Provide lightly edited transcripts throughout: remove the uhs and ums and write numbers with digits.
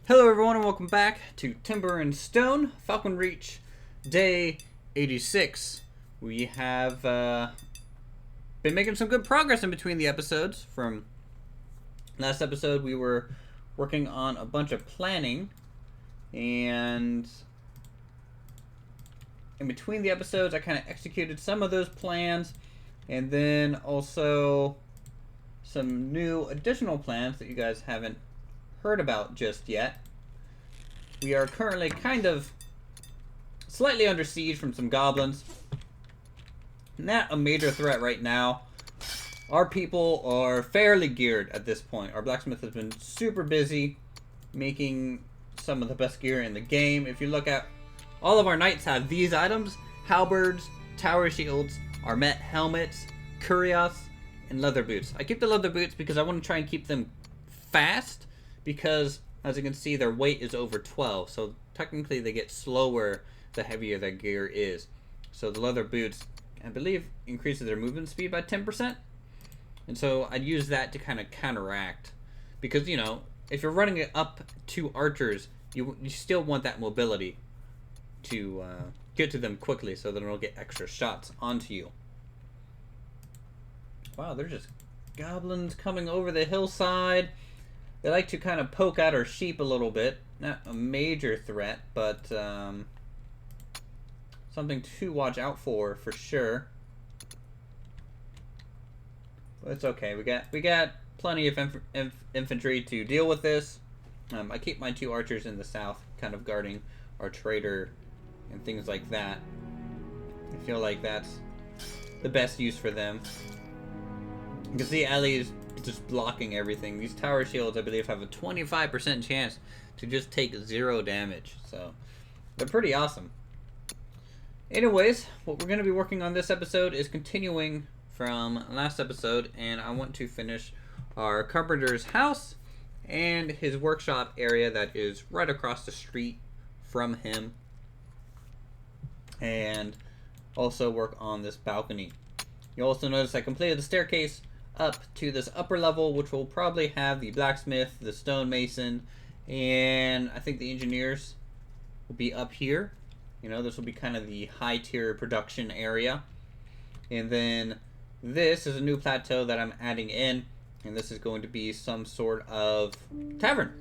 Hello everyone and welcome back to Timber and Stone, Falcon Reach, day 86. We have been making some good progress in between the episodes. From last episode we were working on a bunch of planning, and in between the episodes I kind of executed some of those plans, and then also some new additional plans that you guys haven't heard about just yet. We are currently kind of slightly under siege from some goblins. Not a major threat right now. Our people are fairly geared at this point. Our blacksmith has been super busy making some of the best gear in the game. If you look at all of our knights have these items: halberds, tower shields, armet helmets, cuirass, and leather boots. I keep the leather boots because I want to try and keep them fast, because as you can see their weight is over 12, so technically they get slower the heavier their gear is. So the leather boots, I believe, increases their movement speed by 10%, and so I'd use that to kind of counteract, because you know, if you're running it up to archers, you still want that mobility to get to them quickly so that they'll get extra shots onto you. Wow, they're just goblins coming over the hillside. They like to kind of poke at our sheep a little bit. Not a major threat, but something to watch out for sure. But it's okay. We got plenty of infantry to deal with this. I keep my two archers in the south, kind of guarding our trader and things like that. I feel like that's the best use for them. You can see Ellie's just blocking everything. These tower shields, I believe, have a 25% chance to just take 0 damage, so they're pretty awesome. Anyways, what we're going to be working on this episode is continuing from last episode, and I want to finish our carpenter's house and his workshop area that is right across the street from him, and also work on this balcony. You'll also notice I completed the staircase up to this upper level, which will probably have the blacksmith, the stonemason, and I think the engineers will be up here. You know, this will be kind of the high tier production area. And then this is a new plateau that I'm adding in, and this is going to be some sort of tavern.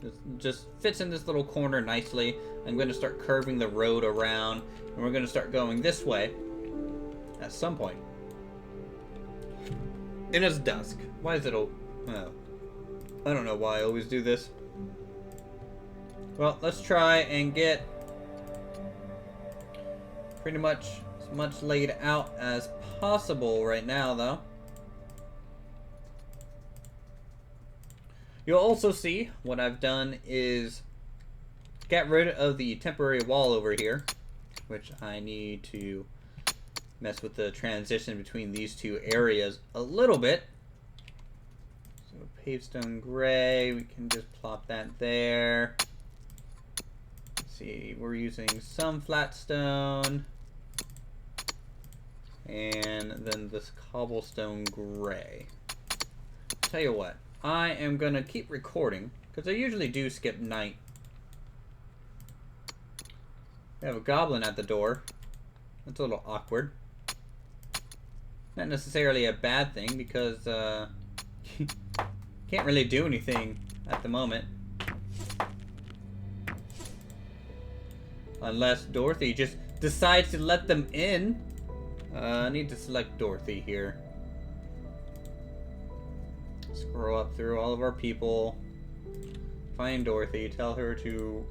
It just fits in this little corner nicely. I'm going to start curving the road around, and we're going to start going this way at some point. And it's dusk. Why is it oh, I don't know why I always do this. Well, let's try and get pretty much as much laid out as possible right now, though. You'll also see what I've done is get rid of the temporary wall over here, which I need to mess with the transition between these two areas a little bit. So paved stone gray, we can just plop that there. Let's see, we're using some flat stone, and then this cobblestone gray. Tell you what, I am gonna keep recording because I usually do skip night. We have a goblin at the door. That's a little awkward. Not necessarily a bad thing, because can't really do anything at the moment. Unless Dorothy just decides to let them in. I need to select Dorothy here. Scroll up through all of our people. Find Dorothy, tell her to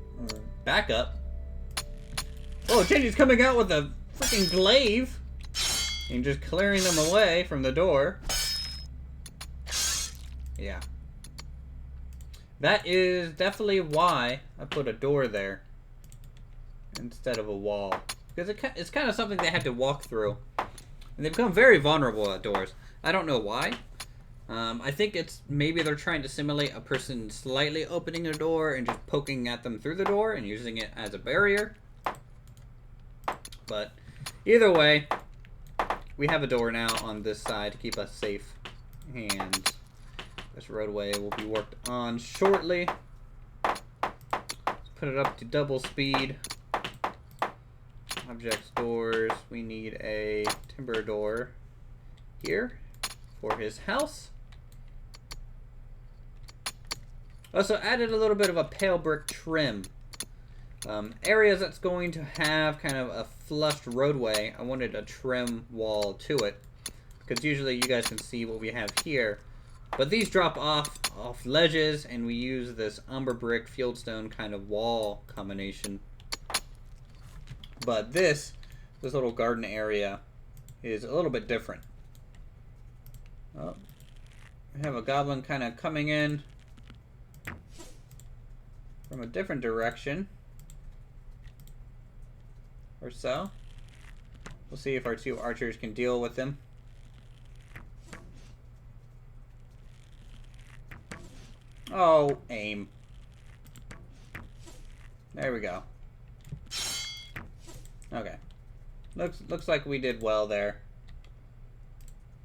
back up. Oh, Jenny's coming out with a freaking glaive and just clearing them away from the door. Yeah. That is definitely why I put a door there instead of a wall. Because it's kind of something they had to walk through. And they become very vulnerable at doors. I don't know why. I think it's maybe they're trying to simulate a person slightly opening a door and just poking at them through the door and using it as a barrier. But either way, we have a door now on this side to keep us safe, and this roadway will be worked on shortly. put it up to double speed. Objects, doors. We need a timber door here for his house. Also added a little bit of a pale brick trim. Areas that's going to have kind of a flushed roadway, I wanted a trim wall to it. Because usually you guys can see what we have here. But these drop off ledges, and we use this umber brick fieldstone kind of wall combination. But this little garden area is a little bit different. Oh, we have a goblin kind of coming in from a different direction. Or so. We'll see if our two archers can deal with him. Oh, aim. There we go. Okay. Looks like we did well there.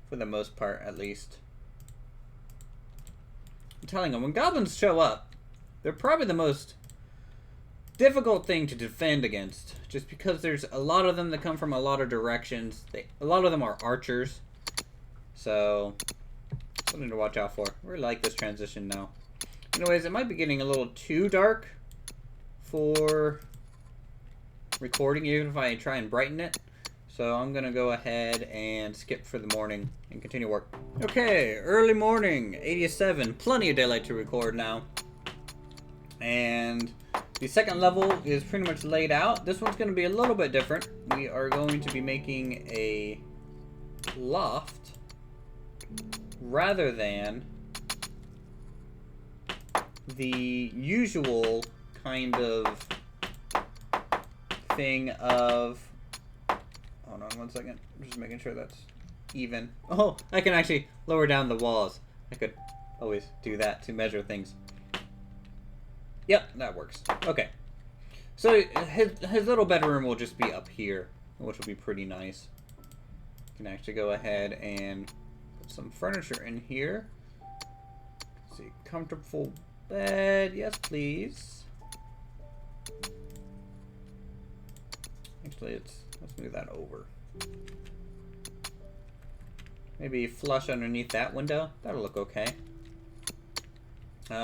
For the most part, at least. I'm telling you, when goblins show up, they're probably the most difficult thing to defend against. Just because there's a lot of them that come from a lot of directions. A lot of them are archers. So, something to watch out for. I really like this transition now. Anyways, it might be getting a little too dark for recording, even if I try and brighten it. So I'm going to go ahead and skip for the morning and continue work. Okay, early morning, 87. Plenty of daylight to record now. And the second level is pretty much laid out. This one's going to be a little bit different. We are going to be making a loft rather than the usual kind of thing of... Hold on one second. I'm just making sure that's even. Oh, I can actually lower down the walls. I could always do that to measure things. Yep, that works. Okay. So his little bedroom will just be up here, which will be pretty nice. You can actually go ahead and put some furniture in here. Let's see, comfortable bed, yes please. Actually, let's move that over. Maybe flush underneath that window. That'll look okay.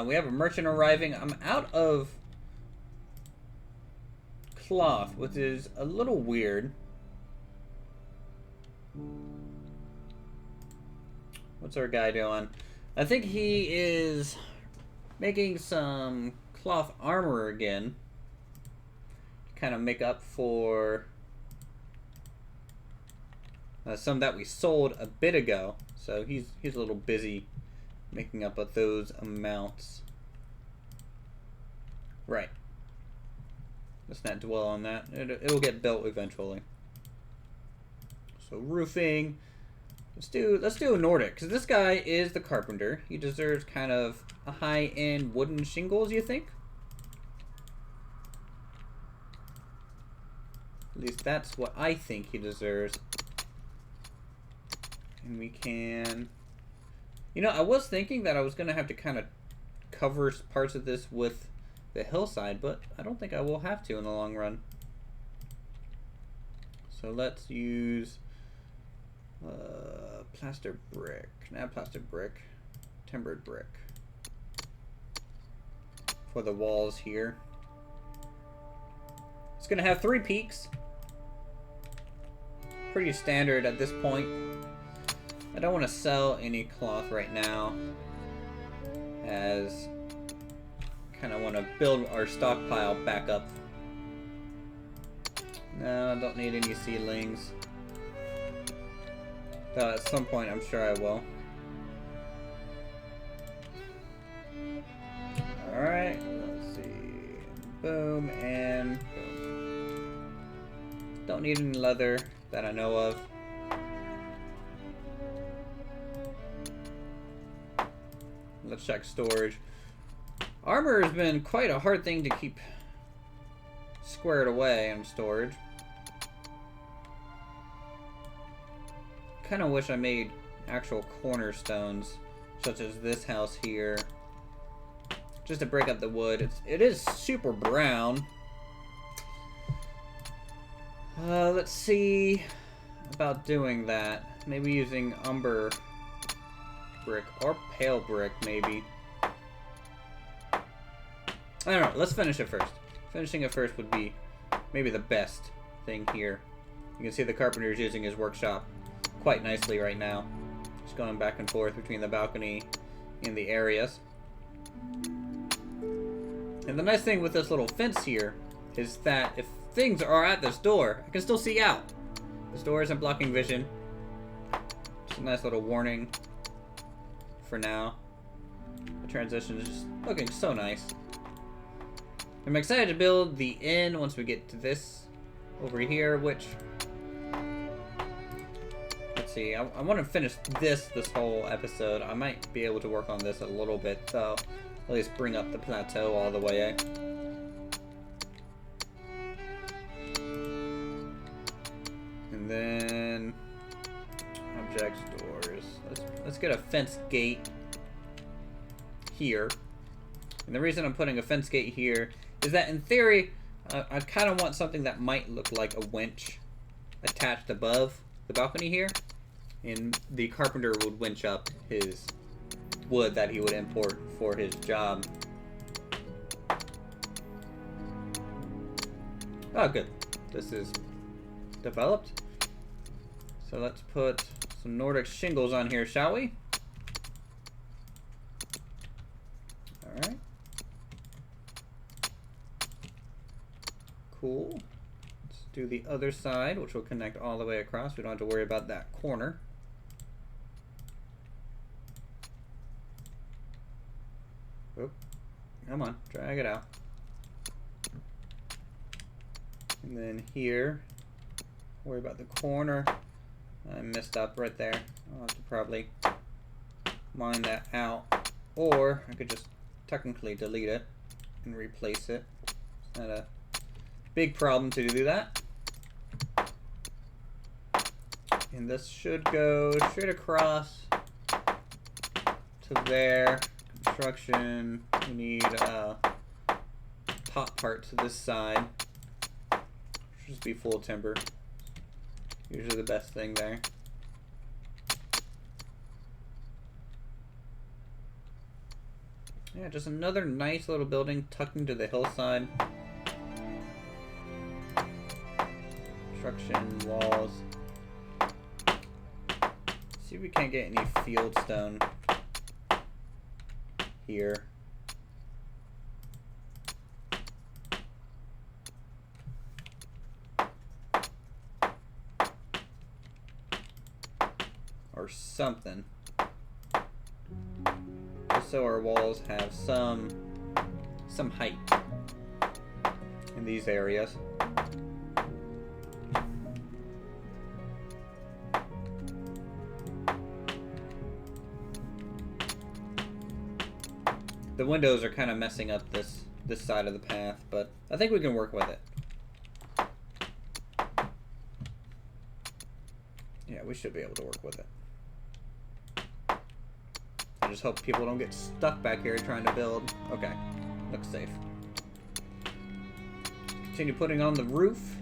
We have a merchant arriving. I'm out of cloth, which is a little weird. What's our guy doing? I think he is making some cloth armor again. To kind of make up for some that we sold a bit ago. So he's a little busy making up of those amounts. Right. Let's not dwell on that. It'll get built eventually. So roofing. Let's do a Nordic, because this guy is the carpenter. He deserves kind of a high-end wooden shingles, you think? At least that's what I think he deserves. And we can... You know, I was thinking that I was going to have to kind of cover parts of this with the hillside, but I don't think I will have to in the long run. So let's use plaster brick. Not plaster brick. Timbered brick. For the walls here. It's going to have 3 peaks. Pretty standard at this point. I don't want to sell any cloth right now, as kind of want to build our stockpile back up. No, I don't need any seedlings. Though at some point I'm sure I will. Alright, let's see. Boom and boom. Don't need any leather that I know of. Let's check storage. Armor has been quite a hard thing to keep squared away in storage. Kind of wish I made actual cornerstones, such as this house here. just to break up the wood. It is super brown. Let's see about doing that. Maybe using umber brick or pale brick, maybe. I don't know. Let's finish it first. Finishing it first would be maybe the best thing here. You can see the carpenter is using his workshop quite nicely right now. Just going back and forth between the balcony and the areas. And the nice thing with this little fence here is that if things are at this door, I can still see out. This door isn't blocking vision. Just a nice little warning for now. The transition is just looking so nice. I'm excited to build the inn once we get to this over here, which... Let's see, I want to finish this whole episode. I might be able to work on this a little bit, though. At least bring up the plateau all the way. And then... Objects, doors. Let's get a fence gate here. And the reason I'm putting a fence gate here is that in theory, I kind of want something that might look like a winch attached above the balcony here. And the carpenter would winch up his wood that he would import for his job. Oh, good. This is developed. So let's put some Nordic shingles on here, shall we? Alright. Cool. Let's do the other side, which will connect all the way across. We don't have to worry about that corner. Oop. Come on, drag it out. And then here, worry about the corner. I messed up right there. I'll have to probably mine that out. Or I could just technically delete it and replace it. It's not a big problem to do that. And this should go straight across to there. Construction. We need pot part to this side. Should just be full timber. Usually the best thing there. Yeah, just another nice little building tucked into the hillside. Construction, walls. See if we can't get any field stone here. Or something. Just so our walls have some height in these areas. The windows are kind of messing up this side of the path, but I think we can work with it. Yeah, we should be able to work with it. I just hope people don't get stuck back here trying to build. Okay, looks safe. Continue putting on the roof.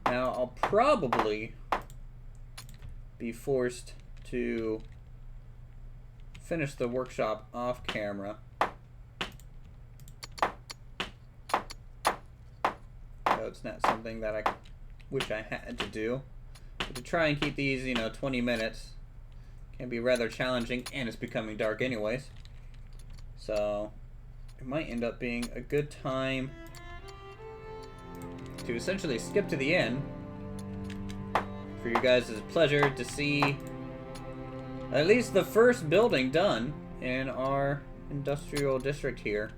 Now, I'll probably be forced to finish the workshop off camera. So it's not something that I wish I had to do. But to try and keep these, 20 minutes can be rather challenging, and it's becoming dark anyways. So it might end up being a good time to essentially skip to the end for you guys' pleasure to see at least the first building done in our industrial district here.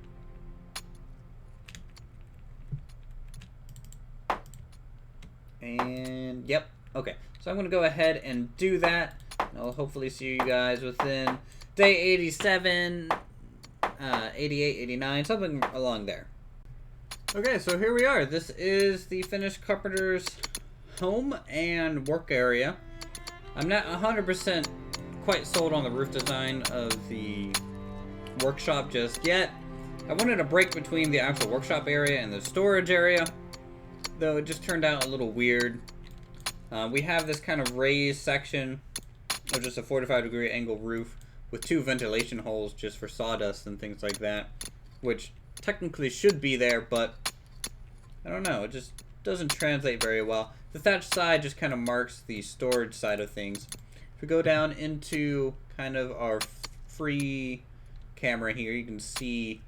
And yep, okay. So I'm going to go ahead and do that. I'll hopefully see you guys within day 87, 88, 89, something along there. Okay, so here we are. This is the finished Carpenter's home and work area. I'm not 100% quite sold on the roof design of the workshop just yet. I wanted a break between the actual workshop area and the storage area, though it just turned out a little weird. We have this kind of raised section of just a 45-degree angle roof with 2 ventilation holes just for sawdust and things like that, which technically should be there, but I don't know, it just doesn't translate very well. The thatched side just kind of marks the storage side of things. If we go down into kind of our free camera here, you can see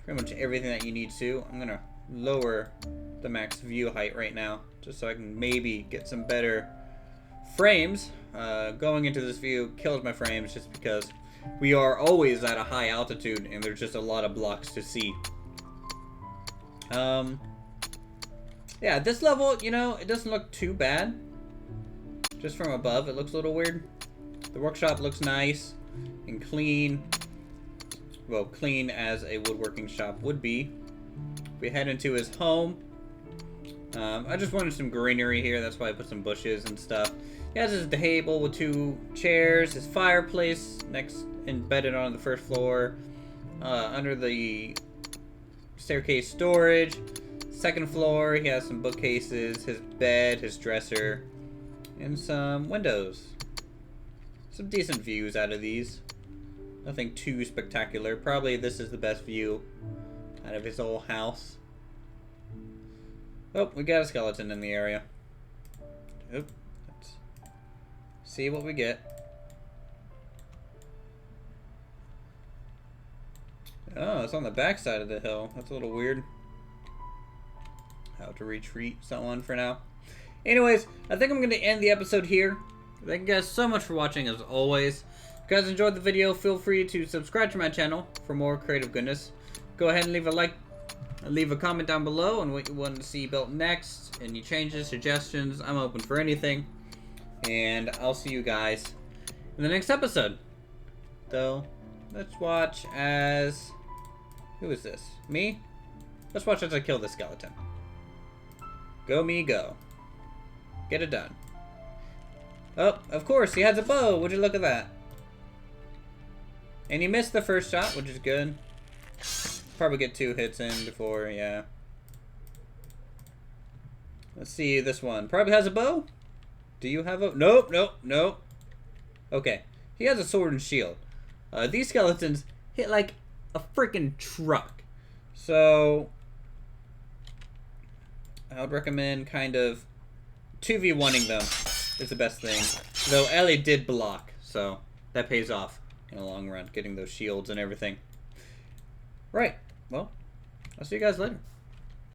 pretty much everything that you need to. I'm gonna lower the max view height right now just so I can maybe get some better frames. Going into this view kills my frames just because we are always at a high altitude and there's just a lot of blocks to see. Yeah, this level, you know, it doesn't look too bad. Just from above, it looks a little weird. The workshop looks nice and clean. Well, clean as a woodworking shop would be. We head into his home. I just wanted some greenery here, that's why I put some bushes and stuff. He has his table with 2 chairs, his fireplace next embedded on the first floor. Under the staircase storage. Second floor, he has some bookcases, his bed, his dresser, and some windows. Some decent views out of these. Nothing too spectacular. Probably this is the best view out of his whole house. Oh, we got a skeleton in the area. Oop. Let's see what we get. Oh, it's on the back side of the hill. That's a little weird. How to retreat someone for now. Anyways, I think I'm going to end the episode here. Thank you guys so much for watching as always. If you guys enjoyed the video, feel free to subscribe to my channel for more creative goodness. Go ahead and leave a like, leave a comment down below on what you want to see built next. Any changes, suggestions, I'm open for anything. And I'll see you guys in the next episode. Though, let's watch as... Who is this? Me? Let's watch as I kill this skeleton. Go me, go. Get it done. Oh, of course, he has a bow. Would you look at that? And he missed the first shot, which is good. Probably get 2 hits in before, yeah. Let's see this one. Probably has a bow? Do you have a... Nope, nope, nope. Okay. He has a sword and shield. These skeletons hit like a freaking truck. So... I would recommend kind of 2v1ing them is the best thing. Though Ellie did block, so that pays off in the long run, getting those shields and everything. Right, well, I'll see you guys later.